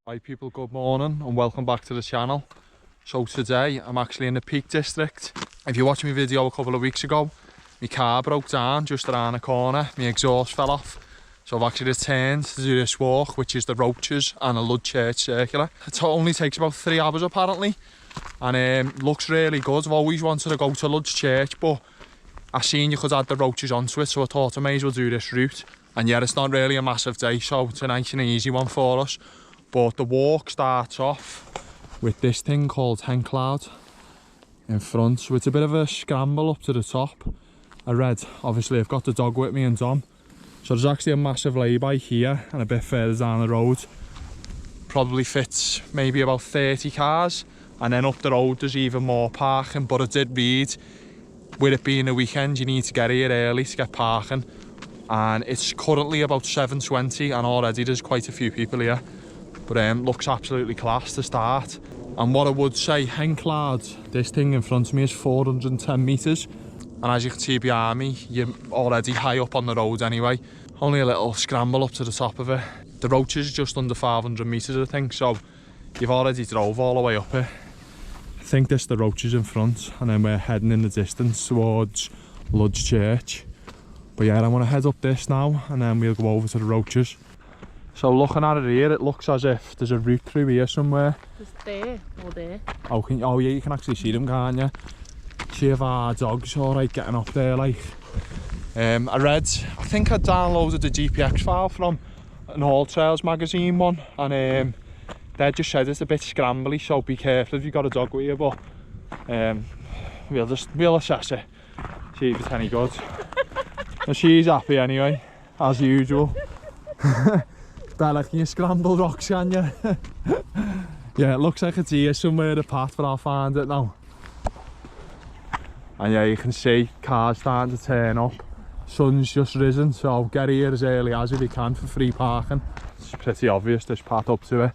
Hi people, good morning and welcome back to the channel. So today I'm actually in the Peak District. If you watched my video a couple of weeks ago, my car broke down just around the corner, my exhaust fell off. So I've actually returned to do this walk, which is the Roaches and the Lud Church Circular. It only takes about 3 hours apparently, and looks really good. I've always wanted to go to Lud's Church, but I seen you could add the Roaches onto it, so I thought I may as well do this route. And yeah, it's not really a massive day, so it's a nice and easy one for us. But the walk starts off with this thing called Hen Cloud in front, so it's a bit of a scramble up to the top. I read, obviously I've got the dog with me and Dom, so there's actually a massive lay-by here and a bit further down the road. Probably fits maybe about 30 cars, and then up the road there's even more parking, but I did read, with it being a weekend, you need to get here early to get parking, and it's currently about 7:20 and already there's quite a few people here. But looks absolutely class to start. And what I would say, Hen Cloud, this thing in front of me is 410 metres. And as you can see behind me, you're already high up on the road anyway. Only a little scramble up to the top of it. The Roaches is just under 500 metres I think, so you've already drove all the way up it. I think this is the Roaches in front, and then we're heading in the distance towards Lud's Church. But yeah, I want to head up this now, and then we'll go over to the Roaches. So looking at it here, it looks as if there's a route through here somewhere. Just there or there. Oh yeah, you can actually see them, can't you? See if our dog's alright getting up there, like. I think I downloaded the GPX file from an All Trails magazine one, and they just said it's a bit scrambly, so be careful if you've got a dog with you, but we'll assess it, see if it's any good. And she's happy anyway, as usual. Better can you scramble rocks, can you? Yeah, it looks like it's here somewhere, the path, but I'll find it now. And yeah, you can see cars starting to turn up. Sun's just risen, so get here as early as you can for free parking. It's pretty obvious, this path up to it.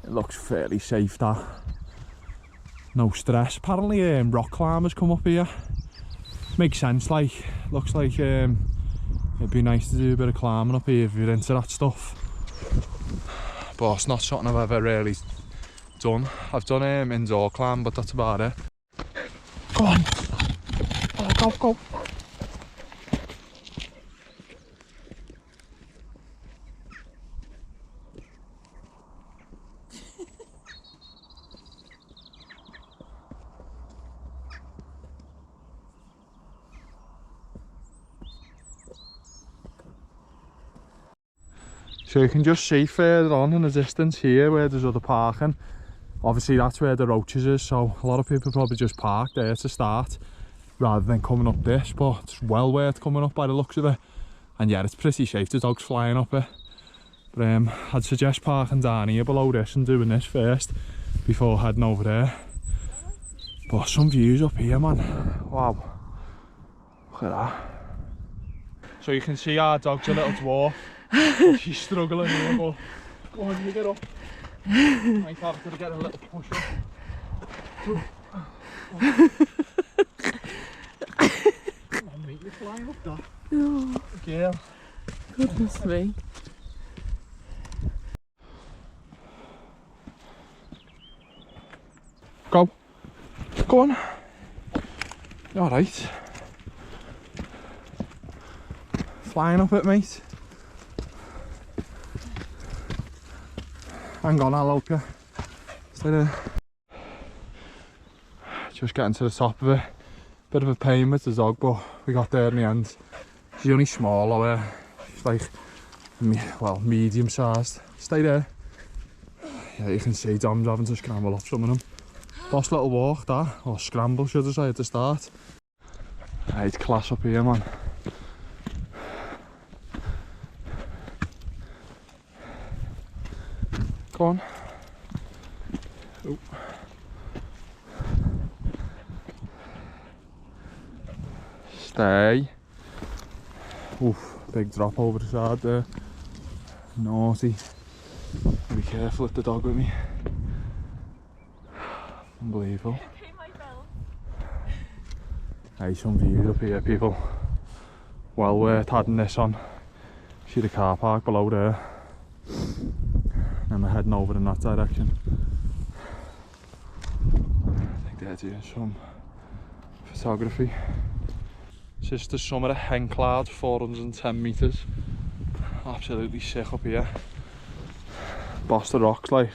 It looks fairly safe, that. No stress. Apparently rock climbers come up here. Makes sense, like, looks like it'd be nice to do a bit of climbing up here if you're into that stuff. But it's not something I've ever really done. I've done indoor climb, but that's about it. Go on! Oh, go! So you can just see further on in the distance here where there's other parking. Obviously that's where the Roaches is, so a lot of people probably just park there to start rather than coming up this, but it's well worth coming up by the looks of it. And yeah, it's pretty safe, the dog's flying up it. But I'd suggest parking down here below this and doing this first before heading over there. But some views up here, man. Wow. Look at that. So you can see our dog's a little dwarf. She's struggling here, but go on, you get up. Might have to get a little push up. Come on, mate, you're flying up that. Oh, Girl. goodness me. Go. Go on. You're alright. Flying up it, mate. Hang on, I'll help you. Stay there. Just getting to the top of it. Bit of a pain with the dog, but we got there in the end. She's only small, though. She's like, well, medium sized. Stay there. Yeah, you can see Dom's having to scramble up some of them. Boss little walk, that. Or scramble, should I say, at the start. Right, class up here, man. Go on. Oh. Stay. Oof, big drop over the side there. Naughty. Be careful with the dog with me. Unbelievable. Hey, some views up here, people. Well worth having this on. See the car park below there. and we're heading over in that direction. I think they're doing some photography. This is the summit of Hen Cloud, 410 metres. Absolutely sick up here. Boss the rocks like.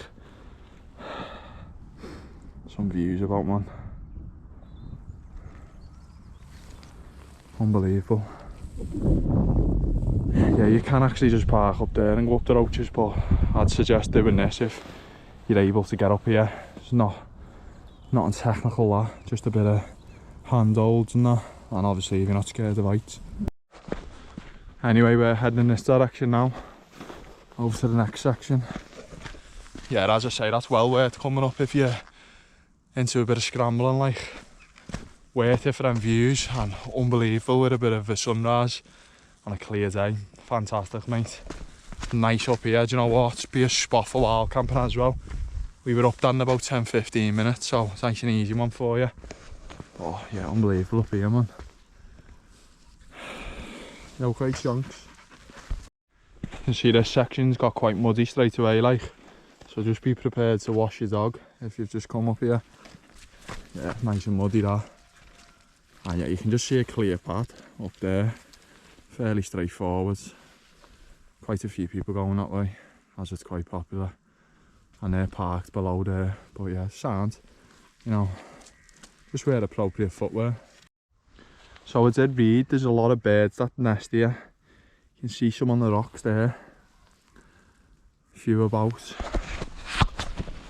Some views about, man. Unbelievable. Yeah, you can actually just park up there and go up the Roaches, but I'd suggest doing this if you're able to get up here. It's nothing technical, that, just a bit of handholds and that, and obviously if you're not scared of heights. Anyway, we're heading in this direction now, over to the next section. Yeah, as I say, that's well worth coming up if you're into a bit of scrambling, like. Worth it for them views, and unbelievable with a bit of a sunrise on a clear day. Fantastic, mate. Nice up here, do you know what? It's be a spot for wild camping as well. We were up there in about 10-15 minutes, so it's nice and easy one for you. Oh yeah, unbelievable up here, man. No great chunks. You can see this section's got quite muddy straight away, like. So just be prepared to wash your dog if you've just come up here. Yeah, nice and muddy that. And yeah, you can just see a clear path up there, fairly straightforward. Quite a few people going that way, as it's quite popular. And they're parked below there, but yeah, sound, you know, just wear appropriate footwear. So I did read, there's a lot of birds that nest here. You can see some on the rocks there, a few about.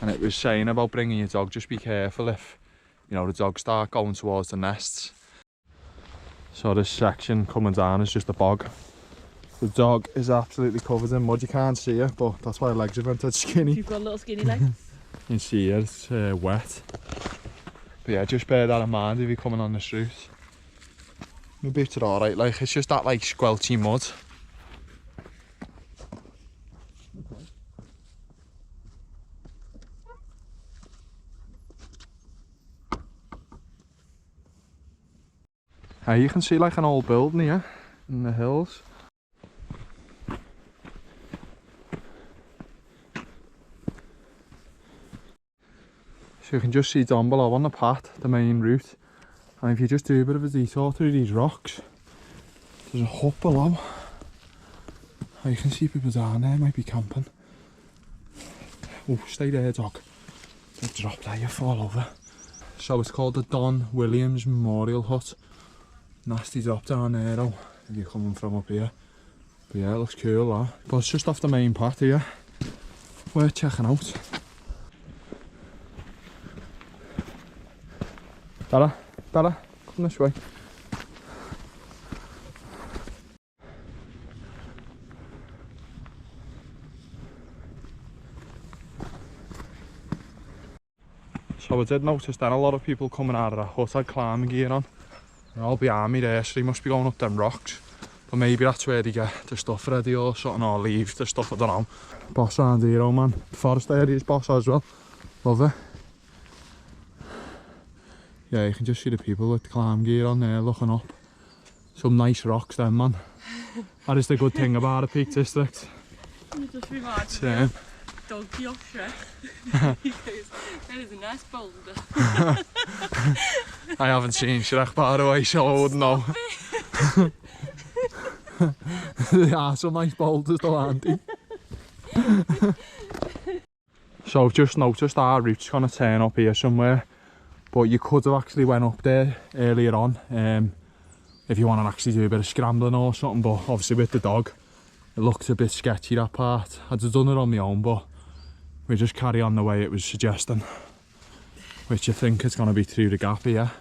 And it was saying about bringing your dog, just be careful if, you know, the dogs start going towards the nests. So this section coming down is just a bog. The dog is absolutely covered in mud, you can't see it, but that's why her legs are vented skinny. You've got little skinny legs. You can see here, it's wet. But yeah, just bear that in mind if you're coming on this route. The bits are alright, like, it's just that like squelchy mud. You can see like an old building here in the hills. So you can just see down below on the path, the main route. And if you just do a bit of a detour through these rocks, there's a hut below. You can see people down there, might be camping. Oh, stay there, dog. Don't drop there, you fall over. So it's called the Don Williams Memorial Hut. Nasty drop down there though, if you're coming from up here. But yeah, it looks cool that. But it's just off the main path here. Worth checking out. Bella, come this way. So I did notice then a lot of people coming out of that hut had climbing gear on. They're all behind me there, so they must be going up them rocks. But maybe that's where they get the stuff ready or something, or leave the stuff, I don't know. Boss around here, oh man. The forest area is boss as well. Love it. Yeah, you can just see the people with the climb gear on there looking up. Some nice rocks then, man. That is the good thing about a Peak District. You just reminds me of Donkey off Shrek. He goes, that is a nice boulder. I haven't seen Shrek, by the way, so I wouldn't know. They are some nice boulders though, aren't they? So I've just noticed our route's gonna turn up here somewhere, but you could have actually went up there earlier on if you want to actually do a bit of scrambling or something, but obviously with the dog it looks a bit sketchy, that part. I'd have done it on my own, but we just carry on the way it was suggesting, which I think is going to be through the gap here.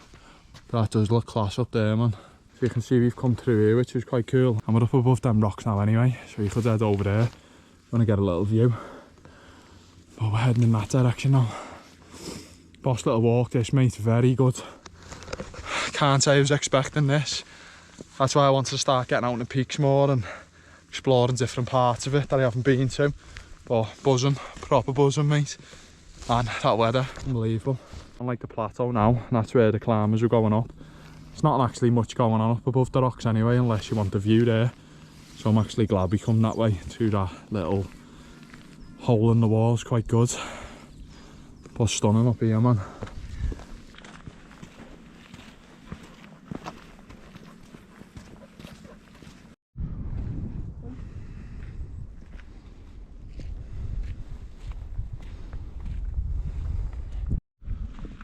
That does look class up there, man. So you can see we've come through here, which is quite cool. And we're up above them rocks now anyway, so you could head over there. Want to get a little view. But we're heading in that direction now. Boss little walk this, mate, very good. Can't say I was expecting this. That's why I wanted to start getting out in the peaks more and exploring different parts of it that I haven't been to. But buzzing, proper buzzing, mate. And that weather, unbelievable. I'm like the plateau now, and that's where the climbers are going up. There's not actually much going on up above the rocks anyway, unless you want the view there. So I'm actually glad we come that way through that little hole in the wall's quite good. But stunning up here, man.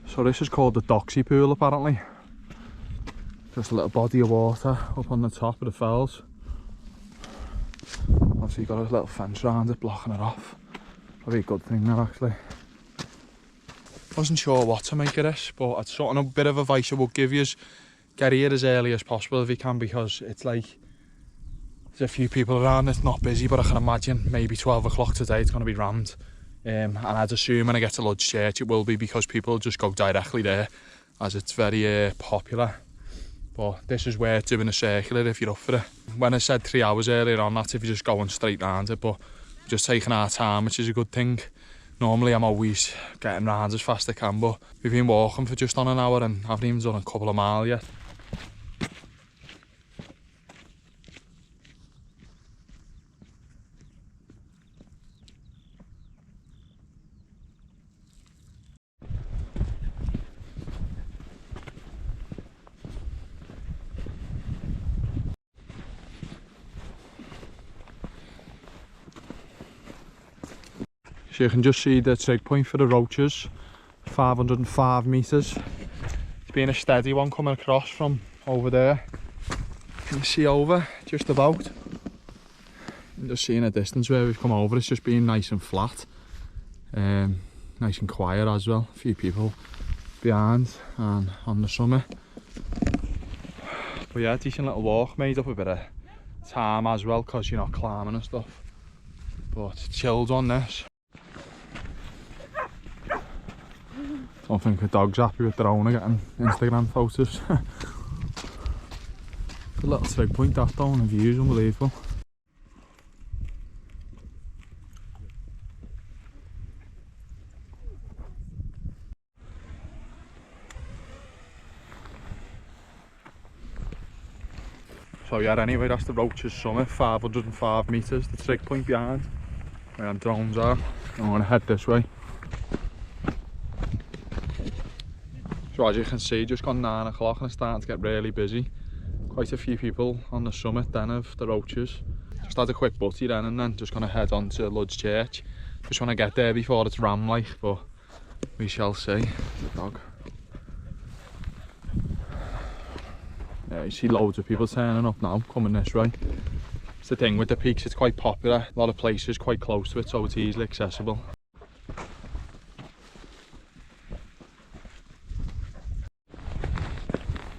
So this is called the Doxy Pool apparently. Just a little body of water up on the top of the fells. Obviously you've got a little fence around it blocking it off. Probably a good thing there actually. Wasn't sure what to make of this, but it's something a bit of advice I would give you is get here as early as possible if you can, because it's like there's a few people around, it's not busy, but I can imagine maybe 12 o'clock today it's going to be rammed. And I'd assume when I get to Luds Church it will be, because people just go directly there as it's very popular. But this is worth doing a circular if you're up for it. When I said 3 hours earlier on, that's if you're just going straight round it, but just taking our time, which is a good thing. Normally I'm always getting round as fast as I can, but we've been walking for just on an hour and haven't even done a couple of miles yet. So you can just see the trig point for the Roaches, 505 metres. It's been a steady one coming across from over there. You can see over, just about. You can just see in the distance where we've come over, it's just been nice and flat. Nice and quiet as well, a few people behind and on the summit. But yeah, decent little walk, made up a bit of time as well because you're not climbing and stuff. But chilled on this. I don't think the dog's happy with their owner getting Instagram photos. Good little trig point that though, and the view's unbelievable. So yeah, anyway, that's the Roaches summit, 505 metres, the trig point behind where our drones are. I'm going to head this way. So as you can see, just gone 9 o'clock and it's starting to get really busy. Quite a few people on the summit then of the Roaches. Just had a quick butty then and then just going to head on to Luds Church. Just want to get there before it's ram like, but we shall see. The dog. Yeah, you see loads of people turning up now, coming this way. It's the thing with the peaks, it's quite popular. A lot of places quite close to it, so it's easily accessible.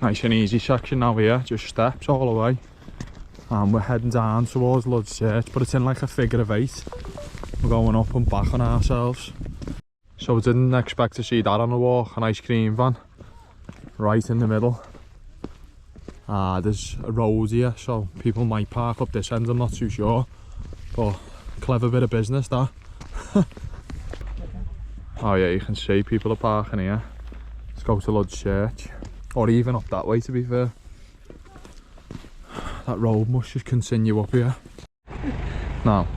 Nice and easy section now here, just steps all the way. And we're heading down towards Luds Church, but it's in like a figure of 8. We're going up and back on ourselves. So we didn't expect to see that on the walk, an ice cream van. Right in the middle. There's a road here, so people might park up this end, I'm not too sure. But clever bit of business that. Oh yeah, you can see people are parking here. Let's go to Luds Church. Or even up that way, to be fair. That road must just continue up here. Now.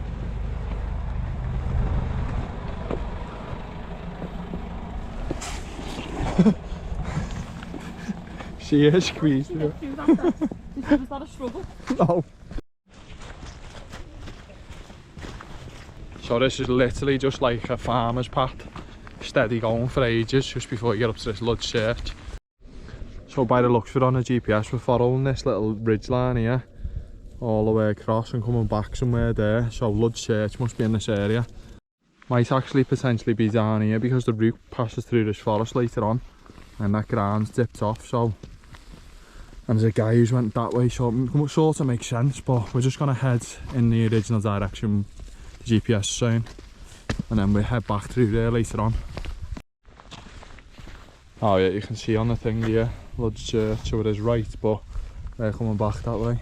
She is squeezed. Was that a struggle? No. So this is literally just like a farmer's path. Steady going for ages, just before you get up to this Luds Church. So by the looks of it on the GPS, we're following this little ridge line here all the way across and coming back somewhere there. So Luds Church must be in this area. Might actually potentially be down here because the route passes through this forest later on and that ground's dipped off. So, and there's a guy who's went that way, so it sort of makes sense, but we're just going to head in the original direction the GPS is saying, and then we'll head back through there later on. Oh yeah, you can see on the thing here, Luds Church, so it is right, but they're coming back that way.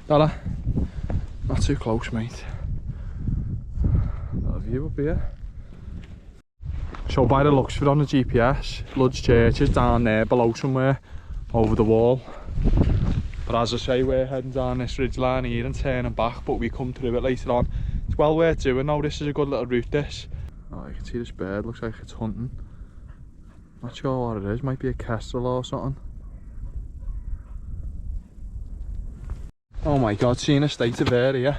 Dalla, not too close, mate. Got a view up here. So by the looks of it on the GPS, Luds Church is down there below somewhere, over the wall. But as I say, we're heading down this ridge line here and turning back, but we come through it later on. It's well worth doing now. This is a good little route, this. Oh, you can see this bird, looks like it's hunting. Not sure what it is, might be a kestrel or something. Oh my god, seeing a state of her here.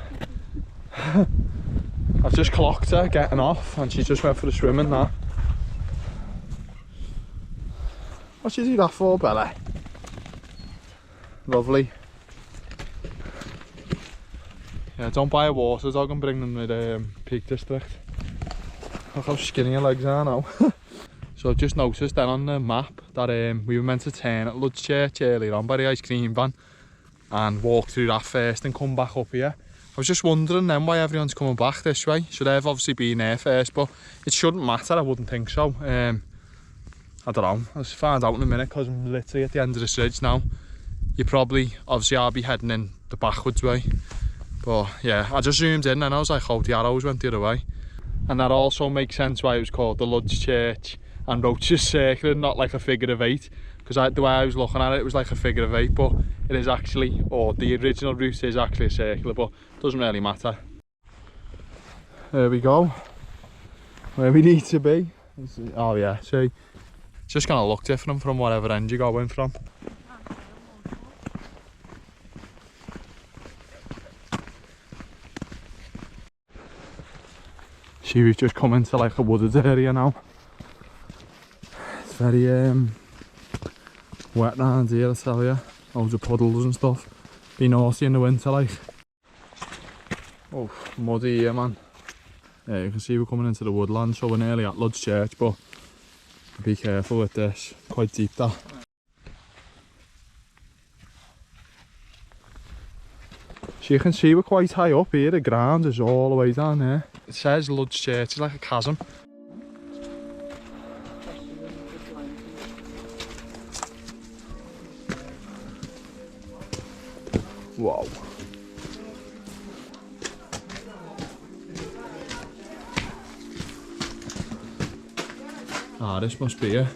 I've just clocked her getting off and she just went for the swimming now. What should you do that for, Bella? Lovely. Yeah, don't buy a water dog and bring them to the Peak District. Look how skinny your legs are now. So I've just noticed then on the map that we were meant to turn at Luds Church earlier on by the ice cream van and walk through that first and come back up here. I was just wondering then why everyone's coming back this way. Should they've obviously been there first, but it shouldn't matter, I wouldn't think so. I don't know, I'll find out in a minute because I'm literally at the end of the ridge now. You probably, obviously I'll be heading in the backwards way. But yeah, I just zoomed in and I was like, oh, the arrows went the other way. And that also makes sense why it was called the Luds Church and Roaches Circle, not like a figure of 8. Because the way I was looking at it, it was like a figure of 8, but it is actually, or the original route is actually a circle, but it doesn't really matter. There we go, where we need to be. Oh yeah, see, it's just gonna look different from whatever end you're going from. See, we've just come into like a wooded area now. It's very wet round here, I tell you. Loads of puddles and stuff. Be naughty in the winter, like. Oh, muddy here, man. Yeah, you can see we're coming into the woodland, so we're nearly at Luds Church, but be careful with this. Quite deep, that. So you can see we're quite high up here. The ground is all the way down there. It says Luds Church, it's like a chasm. Whoa. Ah, this must be it.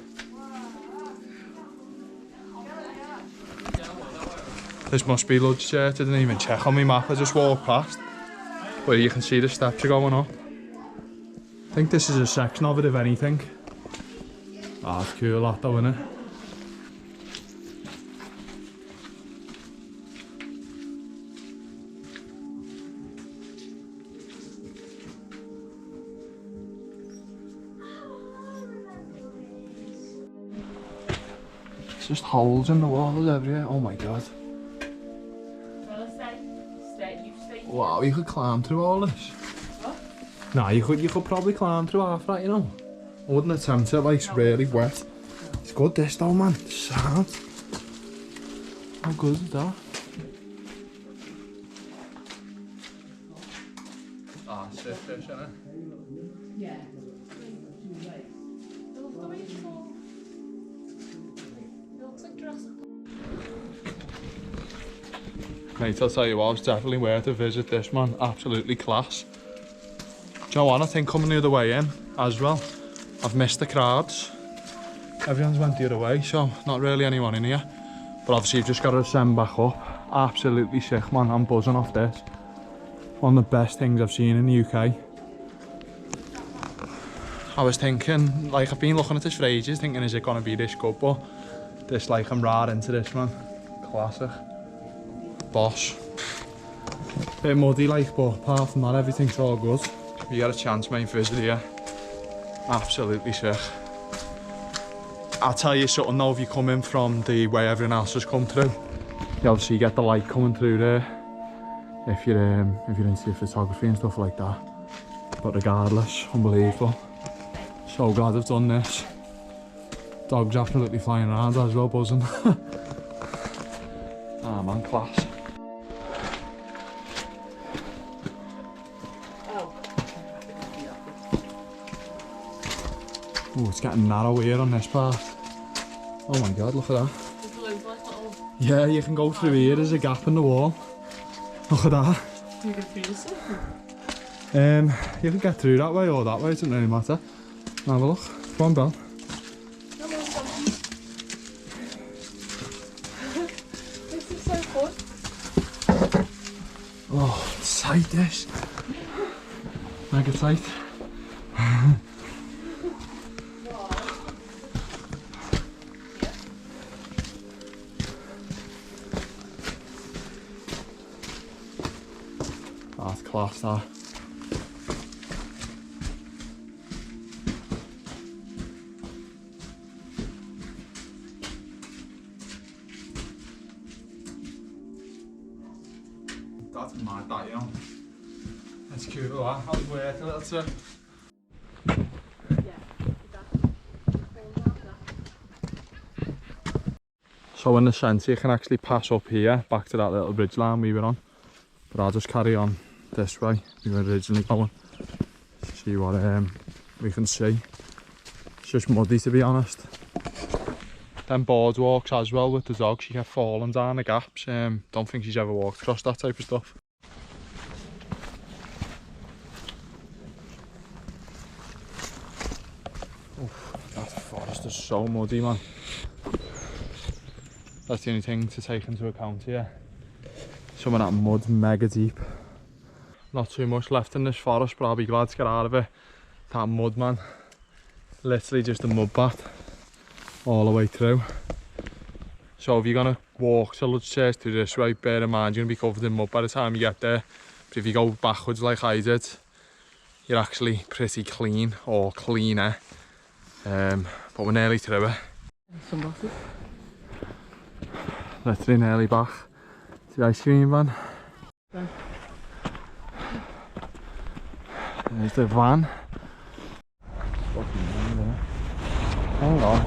This must be Luds Church. I didn't even check on my map, I just walked past. Where you can see the steps are going up. I think this is a section of it, if anything. Ah, it's cool that though, isn't it? It's just holes in the walls everywhere. Oh my god. Wow, you could climb through all this. What? Nah, you could probably climb through half that, you know. I wouldn't attempt it, like, it's really wet. It's good this though, man. It's sound. How good is that? Ah, sick fish, isn't it? Yeah. Mate, I'll tell you what, it's definitely worth a visit, this, man. Absolutely class. Do you know what, I think coming the other way in as well, I've missed the crowds. Everyone's went the other way, so not really anyone in here. But obviously you've just got to ascend back up. Absolutely sick, man. I'm buzzing off this. One of the best things I've seen in the UK. I was thinking, like, I've been looking at this for ages, thinking, is it going to be this good? But this, like, I'm right into this, man. Classic. Boss. Bit muddy, like, but apart from that, everything's all good. If you get a chance, mate, visit here. Absolutely sick. I'll tell you something though, if you come in from the way everyone else has come through, you obviously get the light coming through there. If you're into photography and stuff like that. But regardless, unbelievable. So glad I've done this. Dog's absolutely flying around as well, buzzing. Ah man, class. Oh, it's getting narrow here on this part. Oh my god, look at that. Yeah, you can go through here, there's a gap in the wall. Look at that. You can freeze it? You can get through that way or that way, it doesn't really matter. Have a look. Come on, Belle. Come on, donkey. This is so fun. Oh, it's tight, this. Mega tight. That's class, that. That's mad, that, you know. That's cute, that. How's it work a little too? So in the centre you can actually pass up here, back to that little bridge line we were on. But I'll just carry on this way, we were originally going. See what we can see. It's just muddy, to be honest. Then boardwalks as well with the dog, she kept falling down the gaps. Don't think she's ever walked across that type of stuff. Oof, that forest is so muddy, man. That's the only thing to take into account here. Some of that mud mega deep. Not too much left in this forest, but I'll be glad to get out of it. That mud, man. Literally just a mud bath all the way through. So if you're gonna walk to Luds Church through this way, bear in mind you're gonna be covered in mud by the time you get there. But if you go backwards like I did, you're actually pretty clean, or cleaner. But we're nearly through it. Sunglasses. Literally nearly back to the ice cream van. Van. There's the van. Hang on.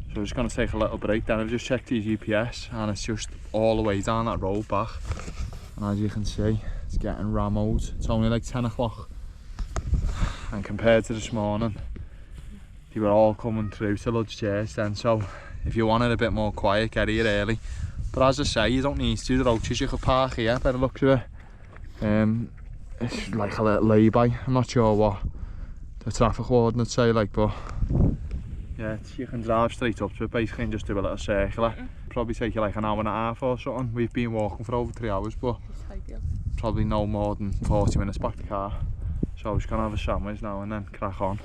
So we're just going to take a little break then. I've just checked the GPS and it's just all the way down that road back. And as you can see, it's getting rammed. It's only like 10 o'clock. And compared to this morning, they were all coming through to Luds Church then. So if you wanted a bit more quiet, get here early. But as I say, you don't need to. The Roaches, you could park here by the looks of it. It's like a little lay-by. I'm not sure what the traffic coordinates say, like, but yeah, you can drive straight up to it basically and just do a little circular. Probably take you like an hour and a half or something. We've been walking for over 3 hours, but probably no more than 40 minutes back to the car. So we're just gonna have a sandwich now and then crack on.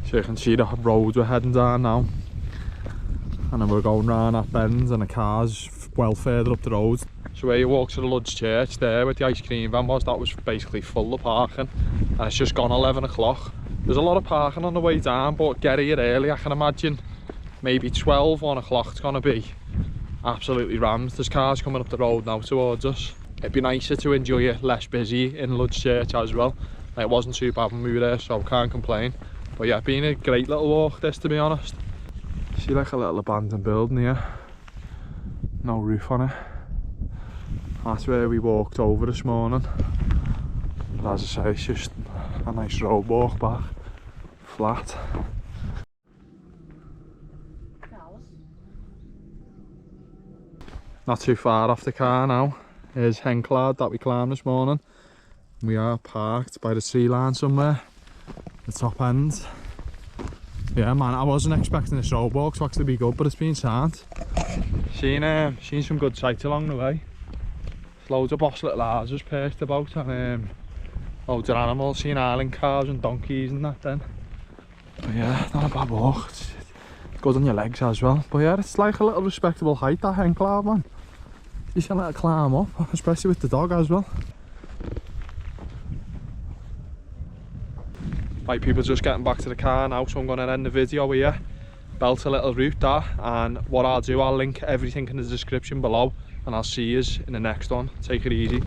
So you can see the road we're heading down now. And then we're going round that bend and the car's well further up the road. So where you walk to the Luds Church there with the ice cream van was, that was basically full of parking. And it's just gone 11 o'clock. There's a lot of parking on the way down, but get here early. I can imagine maybe 12, 1 o'clock it's going to be absolutely rammed. There's cars coming up the road now towards us. It'd be nicer to enjoy it less busy in Luds Church as well. Like, it wasn't too bad when we were there, so I can't complain. But yeah, been a great little walk this, to be honest. See like a little abandoned building here. No roof on it. That's where we walked over this morning. But as I say, it's just a nice road walk back. Flat. Not too far off the car now. Here's Hen Cloud that we climbed this morning. We are parked by the tree line somewhere. The top end. Yeah man, I wasn't expecting this road walk to actually be good, but it's been sound. Seen some good sights along the way. There's loads of boss little houses perched about, and loads of animals, seen island cows and donkeys and that then. But yeah, not a bad walk. It's good on your legs as well. But yeah, it's like a little respectable height, that Hen Cloud, man. You can let it climb up, especially with the dog as well. Right, people just getting back to the car now, so I'm going to end the video here. Belt a little route that, and what I'll do, I'll link everything in the description below, and I'll see you in the next one. Take it easy.